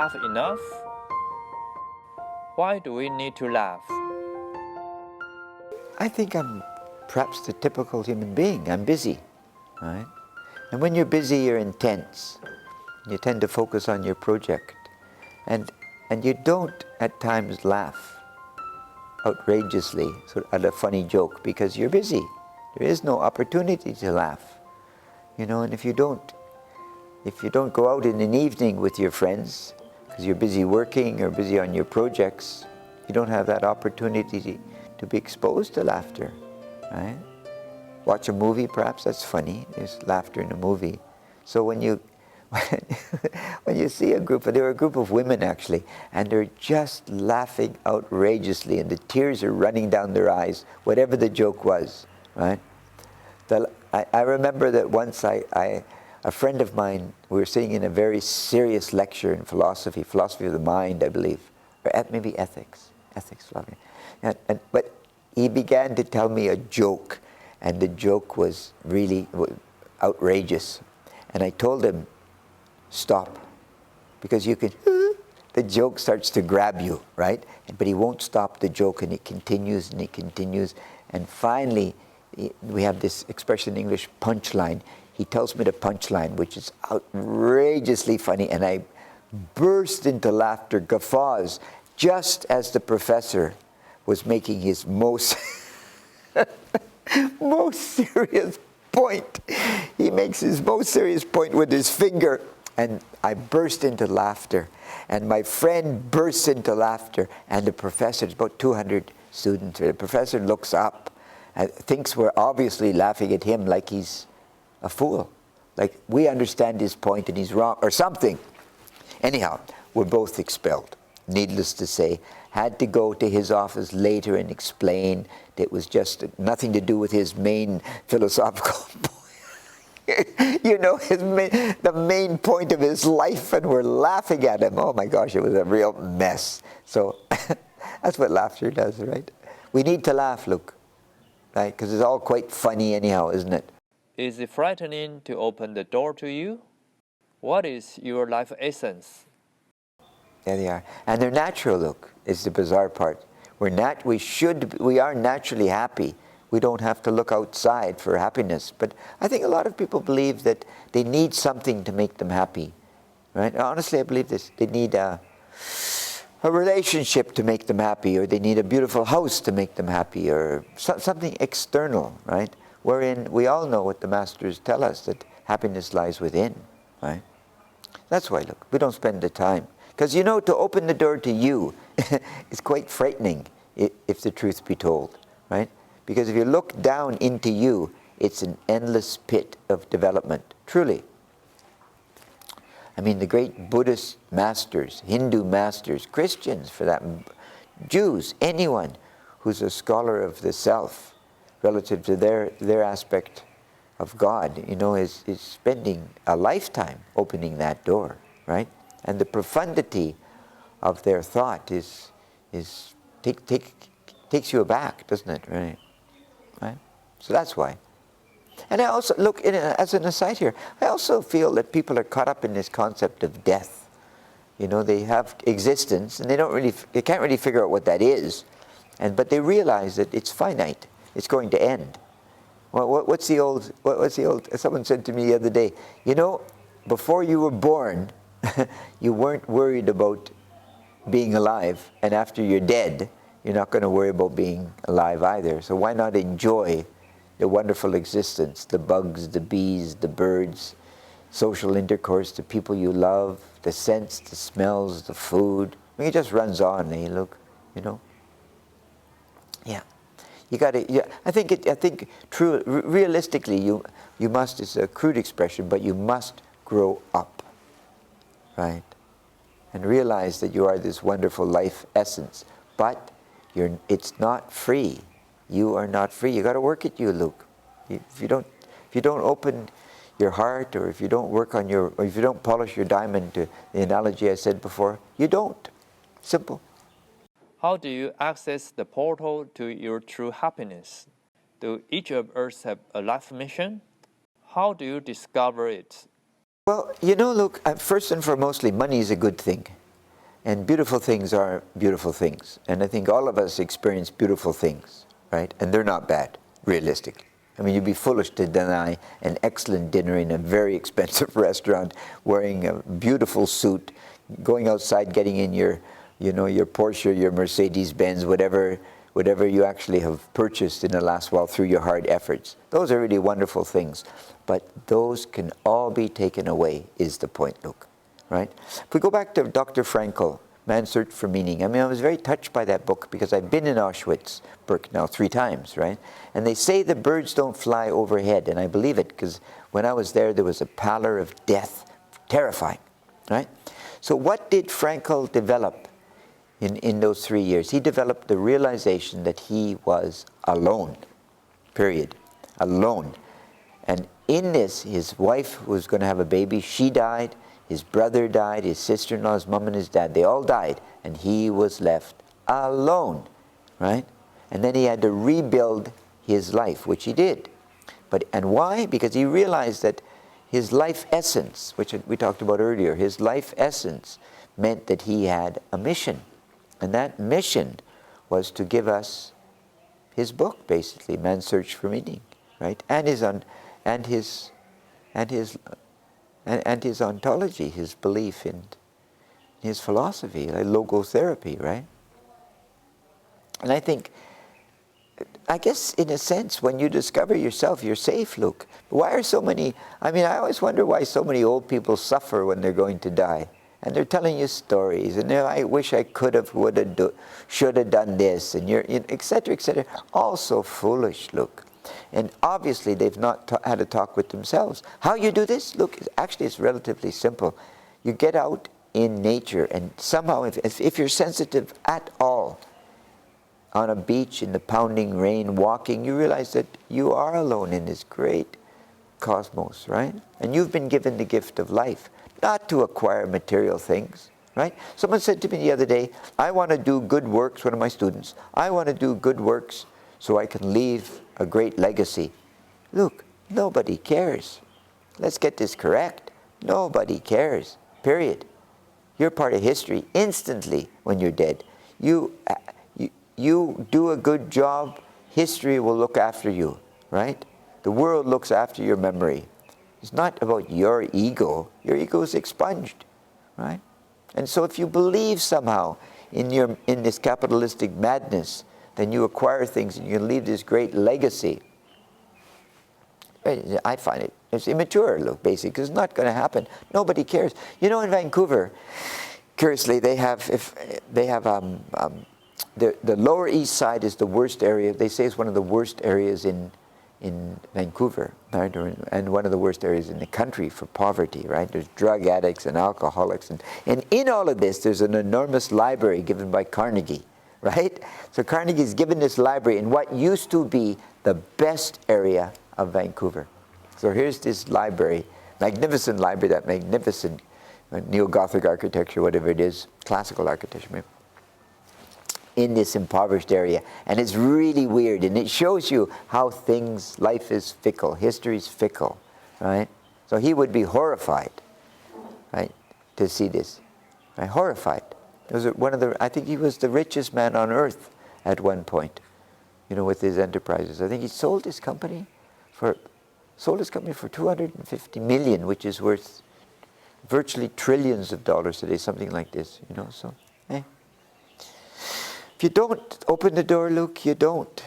laugh enough? Why do we need to laugh? I think I'm perhaps the typical human being. I'm busy, right? And when you're busy, you're intense. You tend to focus on your project. And you don't, at times, laugh outrageously at a funny joke because you're busy. There is no opportunity to laugh. And if you don't go out in an evening with your friends because you're busy working or busy on your projects, you don't have that opportunity to be exposed to laughter, right? Watch a movie, perhaps that's funny. There's laughter in a movie. So when you see there were a group of women actually, and they're just laughing outrageously, and the tears are running down their eyes, whatever the joke was, right? I remember that once a friend of mine, we were sitting in a very serious lecture in philosophy of the mind, I believe, or maybe ethics, philosophy. But he began to tell me a joke, and the joke was really outrageous. And I told him, stop, because the joke starts to grab you, right? But he won't stop the joke, and it continues, and finally, we have this expression in English, punchline. He tells me the punchline, which is outrageously funny, and I burst into laughter, guffaws, just as the professor was making his most serious point. He makes his most serious point with his finger, and I burst into laughter. And my friend bursts into laughter, and the professor, it's about 200 students, the professor looks up and thinks we're obviously laughing at him like he's a fool. Like we understand his point and he's wrong, or something. Anyhow, we're both expelled. Needless to say, had to go to his office later and explain that it was just nothing to do with his main philosophical point. The main point of his life, and we're laughing at him. Oh my gosh, it was a real mess. So that's what laughter does, right? We need to laugh, Luke, right? Because it's all quite funny anyhow, isn't it? Is it frightening to open the door to you? What is your life essence? There they are. And they're natural, look, is the bizarre part. We are naturally happy. We don't have to look outside for happiness. But I think a lot of people believe that they need something to make them happy, right? Honestly, I believe this. They need a relationship to make them happy, or they need a beautiful house to make them happy, or something external, right? Wherein we all know what the masters tell us, that happiness lies within, right? That's why, look, we don't spend the time. Because to open the door to you is quite frightening, if the truth be told, right? Because if you look down into you, it's an endless pit of development, truly. I mean, the great Buddhist masters, Hindu masters, Christians for that, Jews, anyone who's a scholar of the self, relative to their aspect of God, is spending a lifetime opening that door, right? And the profundity of their thought takes you aback, doesn't it? Right? So that's why. And I also look as an aside here. I also feel that people are caught up in this concept of death. They have existence, and they can't really figure out what that is, but they realize that it's finite. It's going to end. Well, what's the old? Someone said to me the other day, before you were born, you weren't worried about being alive, and after you're dead, you're not going to worry about being alive either. So why not enjoy the wonderful existence, the bugs, the bees, the birds, social intercourse, the people you love, the scents, the smells, the food. I mean, it just runs on, look, Yeah. You got to. Yeah, I think true. Realistically, you must. It's a crude expression, but you must grow up, right, and realize that you are this wonderful life essence. But it's not free. You are not free. You got to work at you, Luke. If you don't open your heart, or if you don't work on or if you don't polish your diamond, to the analogy I said before, you don't. Simple. How do you access the portal to your true happiness? Do each of us have a life mission? How do you discover it? Well, look, first and foremostly, money is a good thing, And beautiful things are beautiful things. And I think all of us experience beautiful things, right? And they're not bad, realistically. I mean, you'd be foolish to deny an excellent dinner in a very expensive restaurant, wearing a beautiful suit, going outside, getting in your Porsche, your Mercedes-Benz, whatever you actually have purchased in the last while through your hard efforts. Those are really wonderful things. But those can all be taken away, is the point, Luke. Right? If we go back to Dr. Frankl, Man's Search for Meaning, I mean, I was very touched by that book because I've been in Auschwitz-Birkenau 3 times, right? And they say the birds don't fly overhead, and I believe it because when I was there was a pallor of death, terrifying, right? So what did Frankl develop in those 3 years? He developed the realization that he was alone, period, alone. And in this, his wife was going to have a baby, she died. His brother died, his sister-in-law, his mom and his dad, they all died, and he was left alone, right? And then he had to rebuild his life, which he did. And why? Because he realized that his life essence, which we talked about earlier, his life essence meant that he had a mission. And that mission was to give us his book, basically, Man's Search for Meaning, right? And his ontology, his belief in his philosophy, like logotherapy, right? And I guess in a sense, when you discover yourself, you're safe, Luke. Why are so many, I mean, I always wonder why so many old people suffer when they're going to die. And they're telling you stories, and I wish I could have, would have, should have done this, and et cetera, all so foolish, Luke. And obviously, they've not had a talk with themselves. How you do this? Look, actually, it's relatively simple. You get out in nature, and somehow, if you're sensitive at all, on a beach in the pounding rain, walking, you realize that you are alone in this great cosmos, right? And you've been given the gift of life, not to acquire material things, right? Someone said to me the other day, I want to do good works, one of my students, I want to do good works so I can leave a great legacy. Look, nobody cares. Let's get this correct. Nobody cares, period. You're part of history instantly when you're dead. You do a good job, history will look after you, right? The world looks after your memory. It's not about your ego. Your ego is expunged, right? And so if you believe somehow in this capitalistic madness, then you acquire things and you leave this great legacy. I find it's immature, look, basically, because it's not going to happen. Nobody cares. You know, in Vancouver, curiously, they have the Lower East Side is the worst area. They say it's one of the worst areas in Vancouver, right? And one of the worst areas in the country for poverty, right? There's drug addicts and alcoholics. And in all of this, there's an enormous library given by Carnegie, right? So Carnegie's given this library in what used to be the best area of Vancouver. So here's this library, magnificent library, that magnificent neo-Gothic architecture, whatever it is, classical architecture maybe, in this impoverished area. And it's really weird, and it shows you how life is fickle, history is fickle, right? So he would be horrified, right, to see this, right? Horrified. It was I think he was the richest man on earth at one point, you know, with his enterprises. I think he sold his company for $250 million, which is worth virtually trillions of dollars today, something like this, you know, so, If you don't open the door, Luke, you don't,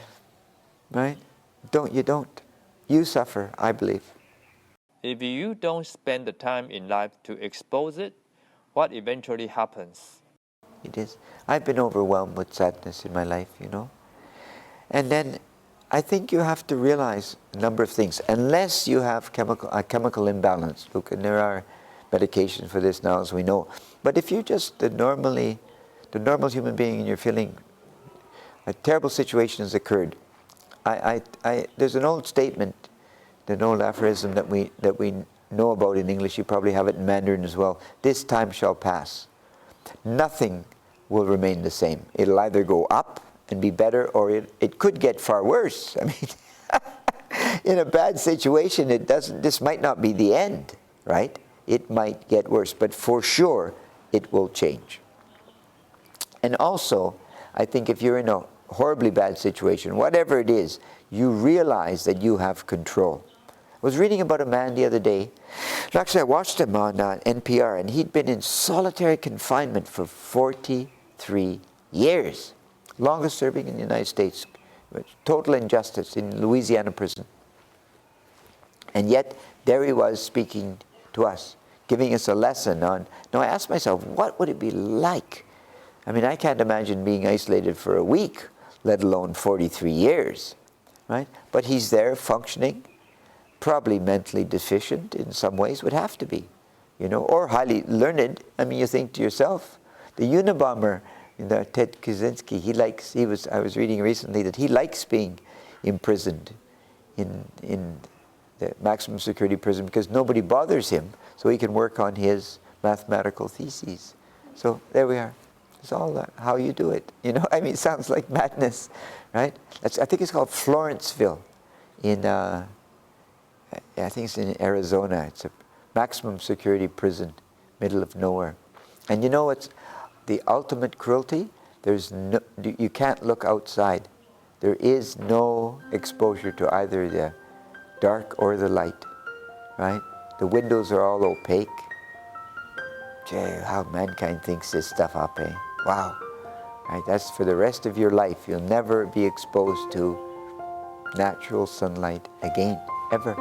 right? You don't. You suffer, I believe. If you don't spend the time in life to expose it, what eventually happens? It is. I've been overwhelmed with sadness in my life, you know. And then I think you have to realize a number of things. Unless you have a chemical imbalance, Luke, and there are medications for this now, as we know. But if you're just the normal human being and you're feeling a terrible situation has occurred, there's an old statement, an old aphorism that we know about in English. You probably have it in Mandarin as well. This time shall pass. Nothing will remain the same. It'll either go up and be better, or it could get far worse. I mean, in a bad situation, this might not be the end, right? It might get worse, but for sure, it will change. And also, I think if you're in a horribly bad situation, whatever it is, you realize that you have control. I was reading about a man the other day. Actually, I watched him on NPR, and he'd been in solitary confinement for 43 years. Longest serving in the United States. Total injustice in Louisiana prison. And yet, there he was speaking to us, giving us a lesson on... Now, I asked myself, what would it be like? I mean, I can't imagine being isolated for a week, let alone 43 years, right? But he's there functioning, probably mentally deficient in some ways, would have to be, you know, or highly learned. I mean, you think to yourself, the Unabomber, Ted Kaczynski, I was reading recently that he likes being imprisoned in the maximum security prison because nobody bothers him, so he can work on his mathematical theses. So there we are. It's all how you do it. You know, I mean, it sounds like madness, right? I think it's called Florenceville in, I think it's in Arizona. It's a maximum security prison, middle of nowhere. And you know what's the ultimate cruelty? You can't look outside. There is no exposure to either the dark or the light, right? The windows are all opaque. Gee, how mankind thinks this stuff up, eh? Wow. Right, that's for the rest of your life. You'll never be exposed to natural sunlight again, ever.